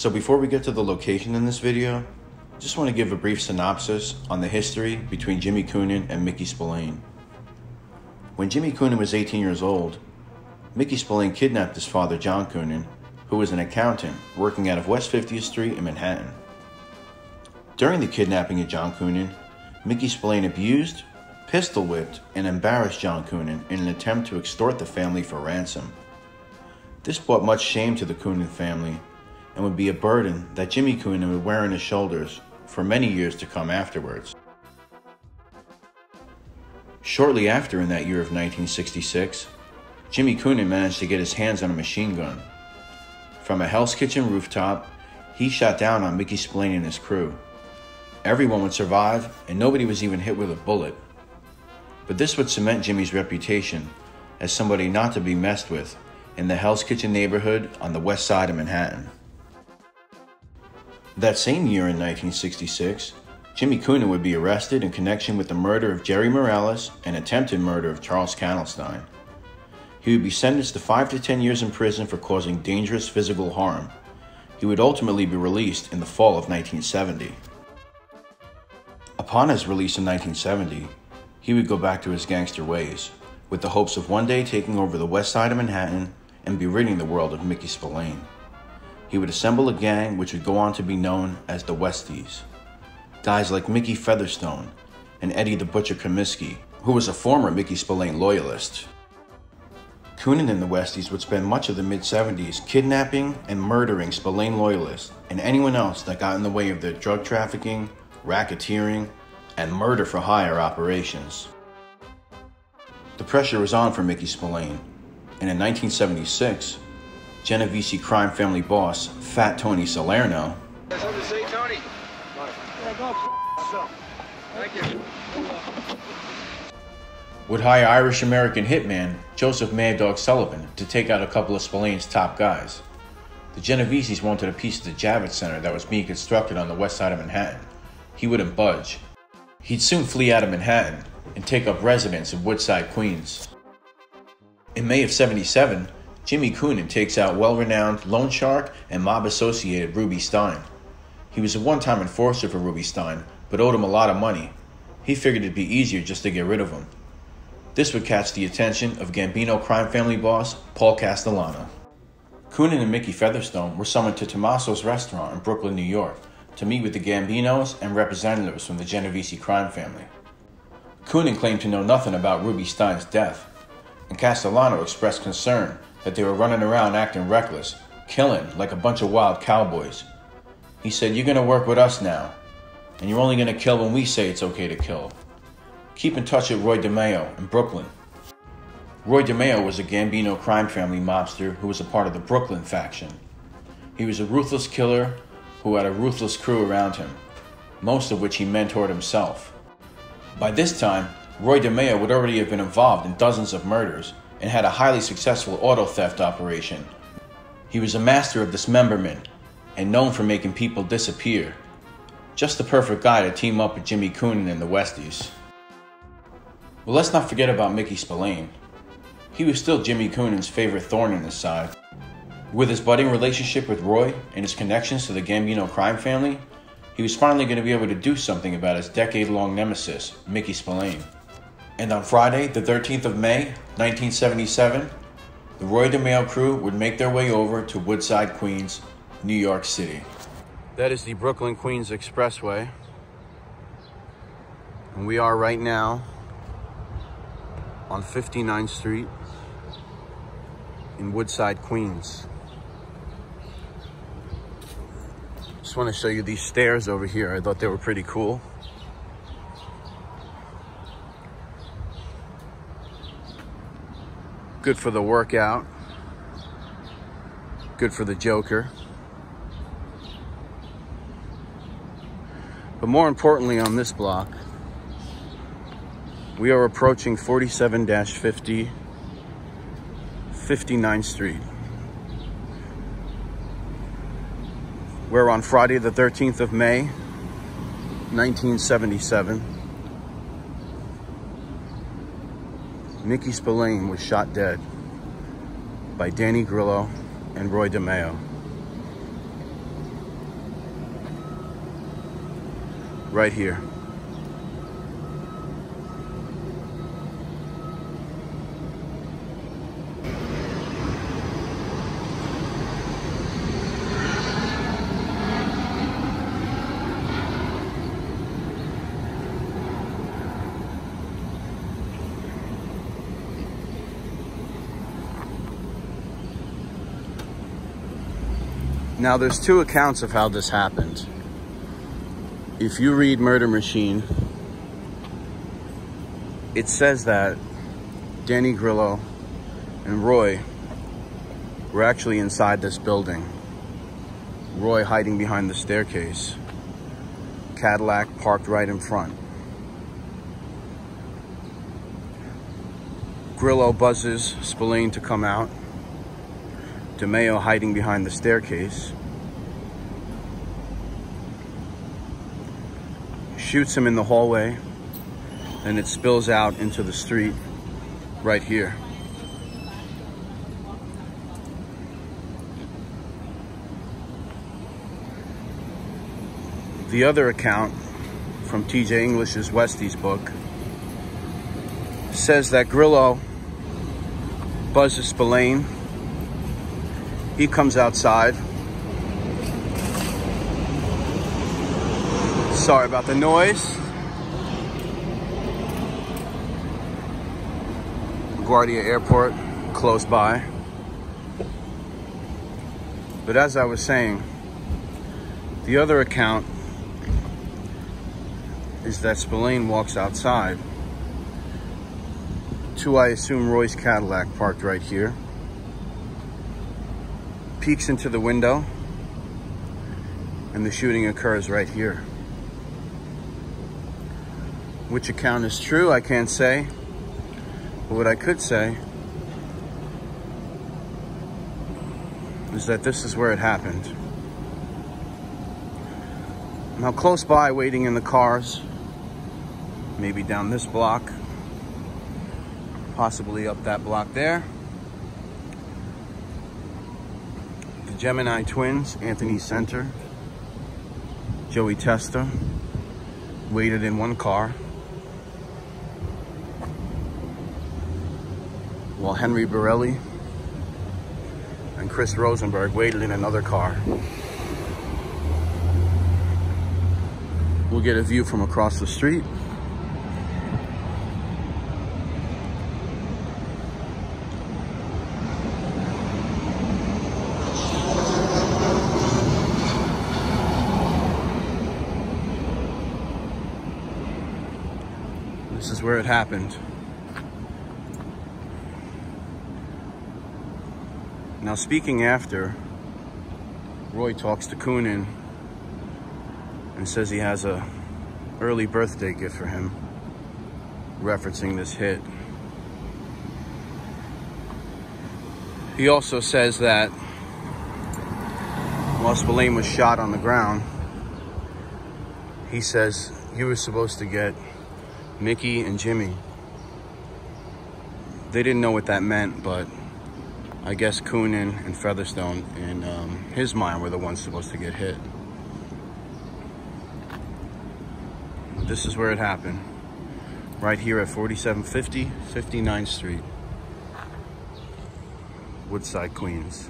So before we get to the location in this video, just want to give a brief synopsis on the history between Jimmy Coonan and Mickey Spillane. When Jimmy Coonan was 18 years old, Mickey Spillane kidnapped his father, John Coonan, who was an accountant working out of West 50th Street in Manhattan. During the kidnapping of John Coonan, Mickey Spillane abused, pistol whipped, and embarrassed John Coonan in an attempt to extort the family for ransom. This brought much shame to the Coonan family and would be a burden that Jimmy Coonan would wear on his shoulders for many years to come afterwards. Shortly after, in that year of 1966, Jimmy Coonan managed to get his hands on a machine gun. From a Hell's Kitchen rooftop, he shot down on Mickey Spillane and his crew. Everyone would survive, and nobody was even hit with a bullet. But this would cement Jimmy's reputation as somebody not to be messed with in the Hell's Kitchen neighborhood on the west side of Manhattan. That same year in 1966, Jimmy Coonan would be arrested in connection with the murder of Jerry Morales and attempted murder of Charles Candlestein. He would be sentenced to 5 to 10 years in prison for causing dangerous physical harm. He would ultimately be released in the fall of 1970. Upon his release in 1970, he would go back to his gangster ways, with the hopes of one day taking over the west side of Manhattan and be ridding the world of Mickey Spillane. He would assemble a gang which would go on to be known as the Westies. Guys like Mickey Featherstone and Eddie the Butcher Comiskey, who was a former Mickey Spillane loyalist. Coonan and the Westies would spend much of the mid-70s kidnapping and murdering Spillane loyalists and anyone else that got in the way of their drug trafficking, racketeering, and murder-for-hire operations. The pressure was on for Mickey Spillane, and in 1976, NYC Crime family boss, Fat Tony Salerno, Something to say, Tony? Thank you. would hire Irish-American hitman Joseph Mad Dog Sullivan to take out a couple of Spillane's top guys. The Genoveses wanted a piece of the Javits Center that was being constructed on the west side of Manhattan. He wouldn't budge. He'd soon flee out of Manhattan and take up residence in Woodside, Queens. In May of '77, Jimmy Coonan takes out well-renowned loan shark and mob associated Ruby Stein. He was a one-time enforcer for Ruby Stein, but owed him a lot of money. He figured it'd be easier just to get rid of him. This would catch the attention of Gambino crime family boss Paul Castellano. Coonan and Mickey Featherstone were summoned to Tommaso's restaurant in Brooklyn, New York, to meet with the Gambinos and representatives from the Genovese crime family. Coonan claimed to know nothing about Ruby Stein's death, and Castellano expressed concern that they were running around acting reckless, killing like a bunch of wild cowboys. He said, "You're gonna work with us now, and you're only gonna kill when we say it's okay to kill. Keep in touch with Roy DeMeo in Brooklyn." Roy DeMeo was a Gambino crime family mobster who was a part of the Brooklyn faction. He was a ruthless killer who had a ruthless crew around him, most of which he mentored himself. By this time, Roy DeMeo would already have been involved in dozens of murders and had a highly successful auto theft operation. He was a master of dismemberment and known for making people disappear. Just the perfect guy to team up with Jimmy Coonan and the Westies. Well, let's not forget about Mickey Spillane. He was still Jimmy Coonan's favorite thorn in his side. With his budding relationship with Roy and his connections to the Gambino crime family, he was finally going to be able to do something about his decade-long nemesis, Mickey Spillane. And on Friday, the 13th of May, 1977, the Roy DeMeo crew would make their way over to Woodside, Queens, New York City. That is the Brooklyn-Queens Expressway. And we are right now on 59th Street in Woodside, Queens. Just want to show you these stairs over here. I thought they were pretty cool. Good for the workout. Good for the Joker. But more importantly, on this block, we are approaching 47-50 59th Street. We're on Friday the 13th of May, 1977. Mickey Spillane was shot dead by Danny Grillo and Roy DeMeo. right here. Now, there's two accounts of how this happened. If you read Murder Machine, it says that Danny Grillo and Roy were actually inside this building. Roy hiding behind the staircase. Cadillac parked right in front. Grillo buzzes Spillane to come out. DeMeo hiding behind the staircase. Shoots him in the hallway, and it spills out into the street right here. The other account from TJ English's Westie's book says that Grillo buzzes Spillane. He comes outside. Sorry about the noise. LaGuardia Airport, close by. But as I was saying, the other account is that Spillane walks outside to, I assume, Roy's Cadillac parked right here. Peeks into the window, and the shooting occurs right here. Which account is true, I can't say. But what I could say is that this is where it happened. Now, close by, waiting in the cars, maybe down this block, possibly up that block there, the Gemini twins, Anthony Center, Joey Testa, waited in one car, while Henry Borelli and Chris Rosenberg waited in another car. We'll get a view from across the street. This is where it happened. Now, speaking after, Roy talks to Coonan and says he has a early birthday gift for him, referencing this hit. He also says that while Spillane was shot on the ground, he says he was supposed to get Mickey and Jimmy. They didn't know what that meant, but I guess Coonan and Featherstone, in his mind, were the ones supposed to get hit. This is where it happened. Right here at 4750 59th Street, Woodside, Queens.